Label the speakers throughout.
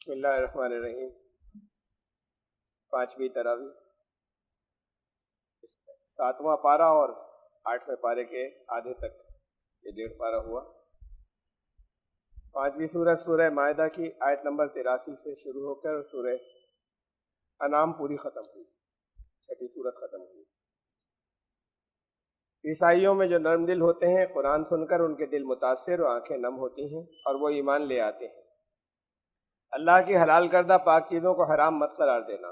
Speaker 1: بسم اللہ الرحمن الرحیم۔ 5ویں تراویح، 7واں پارہ اور 8ویں پارے کے آدھے تک یہ 1.5 پارہ ہوا۔ 5ویں سورہ سورہ مائدہ کی آیت نمبر 83 سے شروع ہو کر سورہ انعام پوری ختم ہوئی، 6ٹھی سورت ختم ہوئی۔ عیسائیوں میں جو نرم دل ہوتے ہیں، قرآن سن کر ان کے دل متاثر اور آنکھیں نم ہوتی ہیں اور وہ ایمان لے آتے ہیں۔ اللہ کی حلال کردہ پاک چیزوں کو حرام مت قرار دینا۔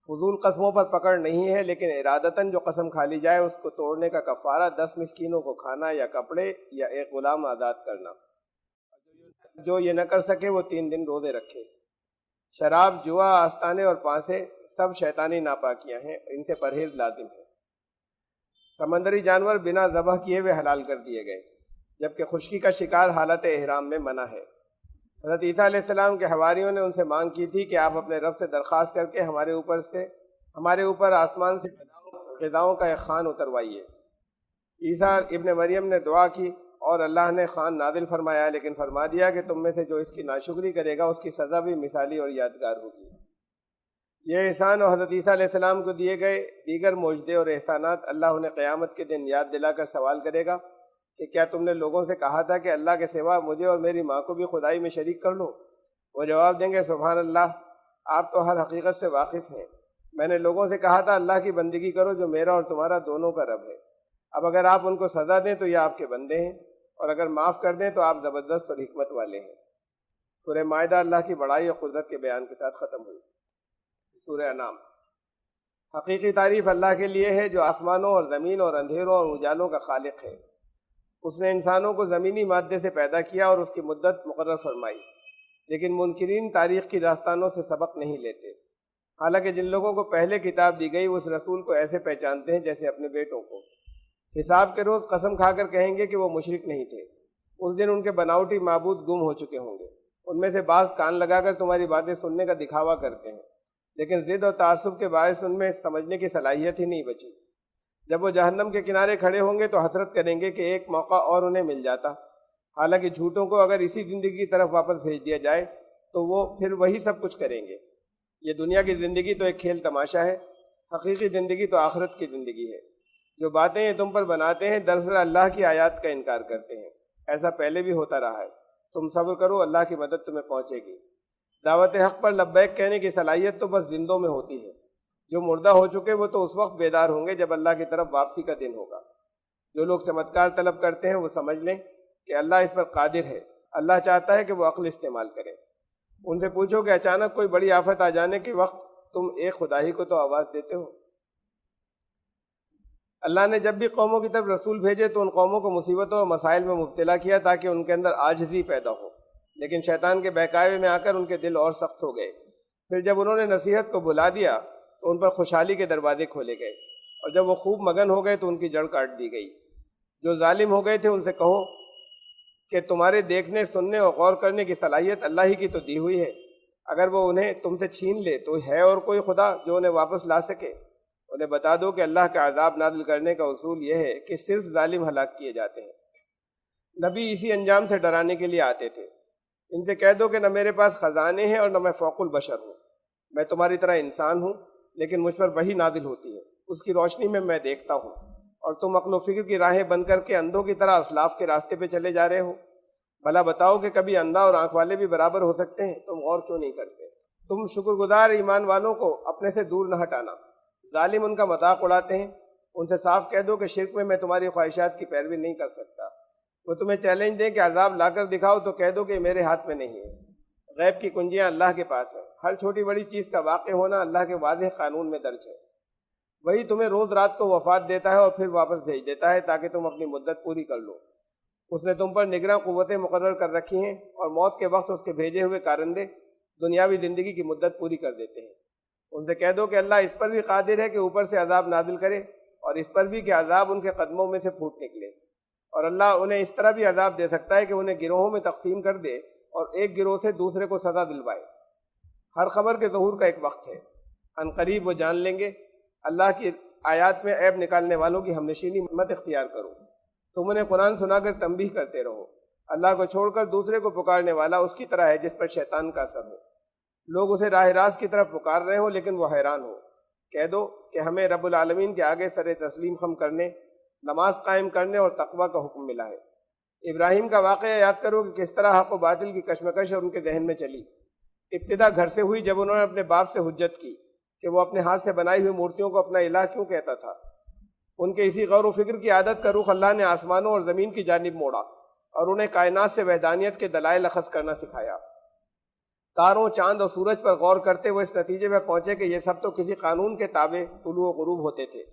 Speaker 1: فضول قسموں پر پکڑ نہیں ہے، لیکن ارادتاً جو قسم کھا لی جائے اس کو توڑنے کا کفارہ 10 مسکینوں کو کھانا یا کپڑے یا ایک غلام آزاد کرنا۔ جو یہ نہ کر سکے وہ 3 دن روزے رکھے۔ شراب، جوا، آستانے اور پانسے سب شیطانی ناپاکیاں ہیں، ان سے پرہیز لازم ہے۔ سمندری جانور بنا ذبح کیے ہوئے حلال کر دیے گئے، جبکہ خشکی کا شکار حالت احرام میں منع ہے۔ حضرت عیسیٰ علیہ السلام کے حواریوں نے ان سے مانگ کی تھی کہ آپ اپنے رب سے درخواست کر کے ہمارے اوپر آسمان سے غذاؤں کا ایک خوان اتروائیے۔ عیسیٰ ابن مریم نے دعا کی اور اللہ نے خوان نازل فرمایا، لیکن فرما دیا کہ تم میں سے جو اس کی ناشکری کرے گا اس کی سزا بھی مثالی اور یادگار ہوگی۔ یہ احسان اور حضرت عیسیٰ علیہ السلام کو دیے گئے دیگر معجزے اور احسانات اللہ انہیں قیامت کے دن یاد دلا کر سوال کرے گا کہ کیا تم نے لوگوں سے کہا تھا کہ اللہ کے سوا مجھے اور میری ماں کو بھی خدائی میں شریک کر لو؟ وہ جواب دیں گے، سبحان اللہ، آپ تو ہر حقیقت سے واقف ہیں۔ میں نے لوگوں سے کہا تھا اللہ کی بندگی کرو جو میرا اور تمہارا دونوں کا رب ہے۔ اب اگر آپ ان کو سزا دیں تو یہ آپ کے بندے ہیں، اور اگر معاف کر دیں تو آپ زبردست اور حکمت والے ہیں۔ سورہ مائدہ اللہ کی بڑائی اور قدرت کے بیان کے ساتھ ختم ہوئی۔ سورہ انعام۔ حقیقی تعریف اللہ کے لیے ہے جو آسمانوں اور زمین اور اندھیروں اور اجالوں کا خالق ہے۔ اس نے انسانوں کو زمینی مادے سے پیدا کیا اور اس کی مدت مقرر فرمائی، لیکن منکرین تاریخ کی داستانوں سے سبق نہیں لیتے۔ حالانکہ جن لوگوں کو پہلے کتاب دی گئی اس رسول کو ایسے پہچانتے ہیں جیسے اپنے بیٹوں کو۔ حساب کے روز قسم کھا کر کہیں گے کہ وہ مشرک نہیں تھے۔ اس دن ان کے بناوٹی معبود گم ہو چکے ہوں گے۔ ان میں سے بعض کان لگا کر تمہاری باتیں سننے کا دکھاوا کرتے ہیں، لیکن ضد اور تعصب کے باعث ان میں سمجھنے کی صلاحیت ہی نہیں بچی۔ جب وہ جہنم کے کنارے کھڑے ہوں گے تو حسرت کریں گے کہ ایک موقع اور انہیں مل جاتا۔ حالانکہ جھوٹوں کو اگر اسی زندگی کی طرف واپس بھیج دیا جائے تو وہ پھر وہی سب کچھ کریں گے۔ یہ دنیا کی زندگی تو ایک کھیل تماشا ہے، حقیقی زندگی تو آخرت کی زندگی ہے۔ جو باتیں یہ تم پر بناتے ہیں دراصل اللہ کی آیات کا انکار کرتے ہیں۔ ایسا پہلے بھی ہوتا رہا ہے۔ تم صبر کرو، اللہ کی مدد تمہیں پہنچے گی۔ دعوت حق پر لبیک کہنے کی صلاحیت تو بس زندوں میں ہوتی ہے۔ جو مردہ ہو چکے وہ تو اس وقت بیدار ہوں گے جب اللہ کی طرف واپسی کا دن ہوگا۔ جو لوگ چمتکار طلب کرتے ہیں وہ سمجھ لیں کہ اللہ اس پر قادر ہے۔ اللہ چاہتا ہے کہ وہ عقل استعمال کرے۔ ان سے پوچھو کہ اچانک کوئی بڑی آفت آ جانے کے وقت تم ایک خدا ہی کو تو آواز دیتے ہو۔ اللہ نے جب بھی قوموں کی طرف رسول بھیجے تو ان قوموں کو مصیبتوں اور مسائل میں مبتلا کیا تاکہ ان کے اندر عاجزی پیدا ہو، لیکن شیطان کے بہکاوے میں آ کر ان کے دل اور سخت ہو گئے۔ پھر جب انہوں نے نصیحت کو بھلا دیا تو ان پر خوشحالی کے دروازے کھولے گئے، اور جب وہ خوب مگن ہو گئے تو ان کی جڑ کاٹ دی گئی۔ جو ظالم ہو گئے تھے ان سے کہو کہ تمہارے دیکھنے، سننے اور غور کرنے کی صلاحیت اللہ ہی کی تو دی ہوئی ہے۔ اگر وہ انہیں تم سے چھین لے تو ہے اور کوئی خدا جو انہیں واپس لا سکے؟ انہیں بتا دو کہ اللہ کا عذاب نازل کرنے کا اصول یہ ہے کہ صرف ظالم ہلاک کیے جاتے ہیں۔ نبی اسی انجام سے ڈرانے کے لیے آتے تھے۔ ان سے کہہ دو کہ نہ میرے پاس خزانے ہیں اور نہ میں فوق البشر ہوں۔ میں تمہاری طرح انسان ہوں، لیکن مجھ پر وحی نازل ہوتی ہے، اس کی روشنی میں دیکھتا ہوں، اور تم عقل و فکر کی راہیں بند کر کے اندھوں کی طرح اسلاف کے راستے پہ چلے جا رہے ہو۔ بھلا بتاؤ کہ کبھی اندھا اور آنکھ والے بھی برابر ہو سکتے ہیں؟ تم غور کیوں نہیں کرتے؟ تم شکر گزار ایمان والوں کو اپنے سے دور نہ ہٹانا۔ ظالم ان کا مذاق اڑاتے ہیں۔ ان سے صاف کہہ دو کہ شرک میں تمہاری خواہشات کی پیروی نہیں کر سکتا۔ وہ تمہیں چیلنج دیں کہ عذاب لا کر دکھاؤ تو کہہ دو کہ میرے ہاتھ میں نہیں ہے۔ غیب کی کنجیاں اللہ کے پاس ہیں۔ ہر چھوٹی بڑی چیز کا واقع ہونا اللہ کے واضح قانون میں درج ہے۔ وہی تمہیں روز رات کو وفات دیتا ہے اور پھر واپس بھیج دیتا ہے تاکہ تم اپنی مدت پوری کر لو۔ اس نے تم پر نگراں قوتیں مقرر کر رکھی ہیں، اور موت کے وقت اس کے بھیجے ہوئے کارندے دنیاوی زندگی کی مدت پوری کر دیتے ہیں۔ ان سے کہہ دو کہ اللہ اس پر بھی قادر ہے کہ اوپر سے عذاب نازل کرے، اور اس پر بھی کہ عذاب ان کے قدموں میں سے پھوٹ نکلے، اور اللہ انہیں اس طرح بھی عذاب دے سکتا ہے کہ انہیں گروہوں میں تقسیم کر دے اور ایک گروہ سے دوسرے کو سزا دلوائے۔ ہر خبر کے ظہور کا ایک وقت ہے، ان قریب وہ جان لیں گے۔ اللہ کی آیات میں عیب نکالنے والوں کی ہمنشینی مت اختیار کرو۔ تم انہیں قرآن سنا کر تنبیہ کرتے رہو۔ اللہ کو چھوڑ کر دوسرے کو پکارنے والا اس کی طرح ہے جس پر شیطان کا اثر ہو۔ لوگ اسے راہ راست کی طرف پکار رہے ہوں لیکن وہ حیران ہو، کہہ دو کہ ہمیں رب العالمین کے آگے سر تسلیم خم کرنے، نماز قائم کرنے اور تقوی کا حکم ملا ہے۔ ابراہیم کا واقعہ یاد کرو کہ کس طرح حق و باطل کی کشمکش اور ان کے ذہن میں چلی۔ ابتدا گھر سے ہوئی جب انہوں نے اپنے باپ سے حجت کی کہ وہ اپنے ہاتھ سے بنائی ہوئی مورتیوں کو اپنا الہ کیوں کہتا تھا۔ ان کے اسی غور و فکر کی عادت کا رخ اللہ نے آسمانوں اور زمین کی جانب موڑا اور انہیں کائنات سے وحدانیت کے دلائل اخذ کرنا سکھایا۔ تاروں، چاند اور سورج پر غور کرتے وہ اس نتیجے پر پہنچے کہ یہ سب تو کسی قانون کے تابع طلوع و غروب ہوتے تھے۔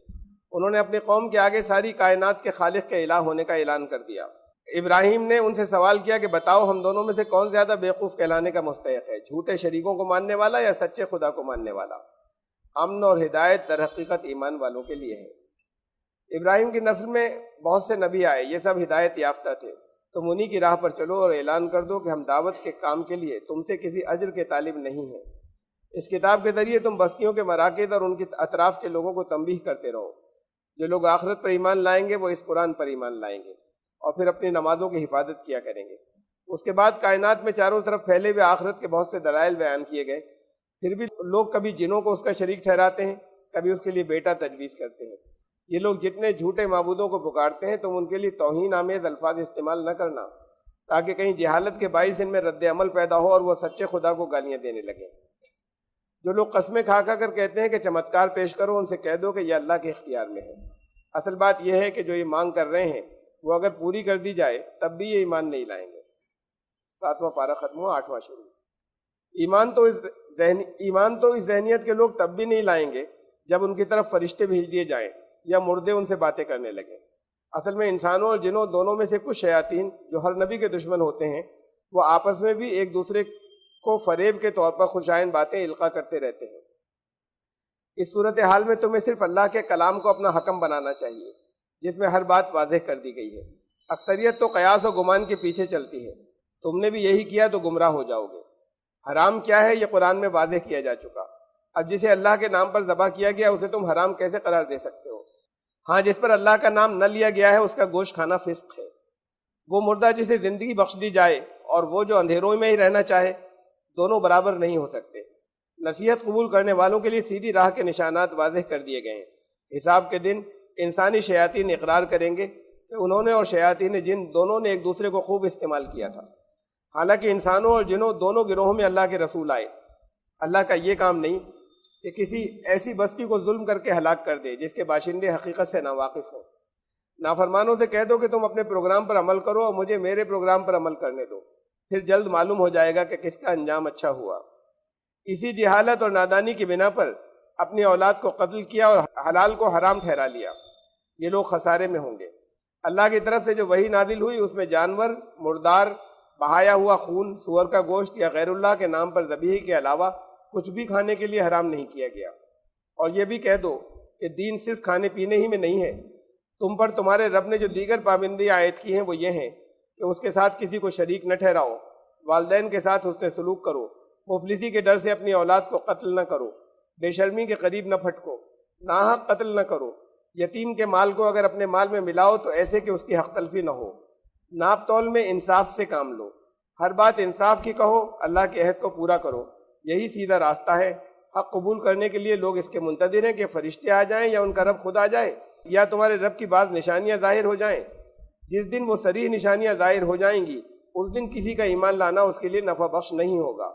Speaker 1: انہوں نے اپنی قوم کے آگے ساری کائنات کے خالق کے الہ ہونے کا اعلان کر دیا۔ ابراہیم نے ان سے سوال کیا کہ بتاؤ ہم دونوں میں سے کون زیادہ بیوقوف کہلانے کا مستحق ہے، جھوٹے شریکوں کو ماننے والا یا سچے خدا کو ماننے والا؟ امن اور ہدایت در حقیقت ایمان والوں کے لیے ہے۔ ابراہیم کی نسل میں بہت سے نبی آئے، یہ سب ہدایت یافتہ تھے۔ تم انہی کی راہ پر چلو اور اعلان کر دو کہ ہم دعوت کے کام کے لیے تم سے کسی اجر کے طالب نہیں ہیں۔ اس کتاب کے ذریعے تم بستیوں کے مراکز اور ان کے اطراف کے لوگوں کو تنبیہ کرتے رہو۔ جو لوگ آخرت پر ایمان لائیں گے وہ اس قرآن پر ایمان لائیں گے اور پھر اپنی نمازوں کی حفاظت کیا کریں گے۔ اس کے بعد کائنات میں چاروں طرف پھیلے ہوئے آخرت کے بہت سے دلائل بیان کیے گئے۔ پھر بھی لوگ کبھی جنوں کو اس کا شریک ٹھہراتے ہیں، کبھی اس کے لیے بیٹا تجویز کرتے ہیں۔ یہ لوگ جتنے جھوٹے معبودوں کو پکارتے ہیں تم ان کے لیے توہین آمیز الفاظ استعمال نہ کرنا، تاکہ کہیں جہالت کے باعث ان میں رد عمل پیدا ہو اور وہ سچے خدا کو گالیاں دینے لگیں۔ جو لوگ قسمیں کھا کر کہتے ہیں کہ چمتکار پیش کرو، ان سے کہہ دو کہ یہ اللہ کے اختیار میں ہے۔ اصل بات یہ ہے کہ جو یہ مانگ کر رہے ہیں وہ اگر پوری کر دی جائے تب بھی یہ ایمان نہیں لائیں گے۔ 7واں پارہ ختم ہوا، 8واں شروع۔ ایمان تو اس ذہنیت کے لوگ تب بھی نہیں لائیں گے جب ان کی طرف فرشتے بھیج دیے جائیں یا مردے ان سے باتیں کرنے لگیں۔ اصل میں انسانوں اور جنوں دونوں میں سے کچھ شیاطین جو ہر نبی کے دشمن ہوتے ہیں وہ آپس میں بھی ایک دوسرے کو فریب کے طور پر خوشائن باتیں القا کرتے رہتے ہیں۔ اس صورتحال میں تمہیں صرف اللہ کے کلام کو اپنا حکم بنانا چاہیے جس میں ہر بات واضح کر دی گئی ہے۔ اکثریت تو قیاس و گمان کے پیچھے چلتی ہے، تم نے بھی یہی کیا تو گمراہ ہو جاؤ گے۔ حرام کیا ہے یہ قرآن میں واضح کیا جا چکا، اب جسے اللہ کے نام پر ذبح کیا گیا اسے تم حرام کیسے قرار دے سکتے ہو؟ ہاں، جس پر اللہ کا نام نہ لیا گیا ہے اس کا گوشت کھانا فسق ہے۔ وہ مردہ جسے زندگی بخش دی جائے اور وہ جو اندھیروں میں ہی رہنا چاہے، دونوں برابر نہیں ہو سکتے۔ نصیحت قبول کرنے والوں کے لیے سیدھی راہ کے نشانات واضح کر دیے گئے ہیں۔ حساب کے دن انسانی شیاطین اقرار کریں گے کہ انہوں نے اور شیاطین جن دونوں نے ایک دوسرے کو خوب استعمال کیا تھا، حالانکہ انسانوں اور جنوں دونوں گروہوں میں اللہ کے رسول آئے۔ اللہ کا یہ کام نہیں کہ کسی ایسی بستی کو ظلم کر کے ہلاک کر دے جس کے باشندے حقیقت سے ناواقف ہوں۔ نافرمانوں سے کہہ دو کہ تم اپنے پروگرام پر عمل کرو اور مجھے میرے پروگرام پر عمل کرنے دو، پھر جلد معلوم ہو جائے گا کہ کس کا انجام اچھا ہوا۔ اسی جہالت اور نادانی کی بنا پر اپنی اولاد کو قتل کیا اور حلال کو حرام ٹھہرا لیا، یہ لوگ خسارے میں ہوں گے۔ اللہ کی طرف سے جو وحی نازل ہوئی اس میں جانور، مردار، بہایا ہوا خون، سور کا گوشت یا غیر اللہ کے نام پر ذبیحہ کے علاوہ کچھ بھی کھانے کے لیے حرام نہیں کیا گیا۔ اور یہ بھی کہہ دو کہ دین صرف کھانے پینے ہی میں نہیں ہے، تم پر تمہارے رب نے جو دیگر پابندیاں عائد کی ہیں وہ یہ ہیں کہ اس کے ساتھ کسی کو شریک نہ ٹھہراؤ، والدین کے ساتھ حسن سلوک کرو، مفلسی کے ڈر سے اپنی اولاد کو قتل نہ کرو، بے شرمی کے قریب نہ پھٹکو، ناحق قتل نہ کرو، یتیم کے مال کو اگر اپنے مال میں ملاؤ تو ایسے کہ اس کی حق تلفی نہ ہو، ناپ تول میں انصاف سے کام لو، ہر بات انصاف کی کہو، اللہ کے عہد کو پورا کرو، یہی سیدھا راستہ ہے۔ حق قبول کرنے کے لیے لوگ اس کے منتظر ہیں کہ فرشتے آ جائیں یا ان کا رب خود آ جائے یا تمہارے رب کی بعض نشانیاں ظاہر ہو جائیں۔ جس دن وہ صریح نشانیاں ظاہر ہو جائیں گی اس دن کسی کا ایمان لانا اس کے لیے نفع بخش نہیں ہوگا۔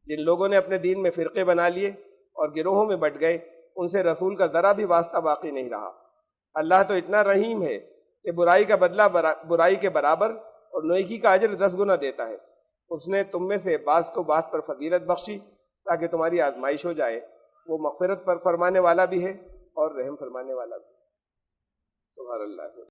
Speaker 1: جن لوگوں نے اپنے دین میں فرقے بنا لیے اور گروہوں میں بٹ گئے ان سے رسول کا ذرا بھی واسطہ باقی نہیں رہا۔ اللہ تو اتنا رحیم ہے کہ برائی کا بدلہ برائی کے برابر اور نیکی کا اجر 10 گنا دیتا ہے۔ اس نے تم میں سے بعض کو بعض پر فضیلت بخشی تاکہ تمہاری آزمائش ہو جائے، وہ مغفرت پر فرمانے والا بھی ہے اور رحم فرمانے والا بھی۔ سبحان اللہ۔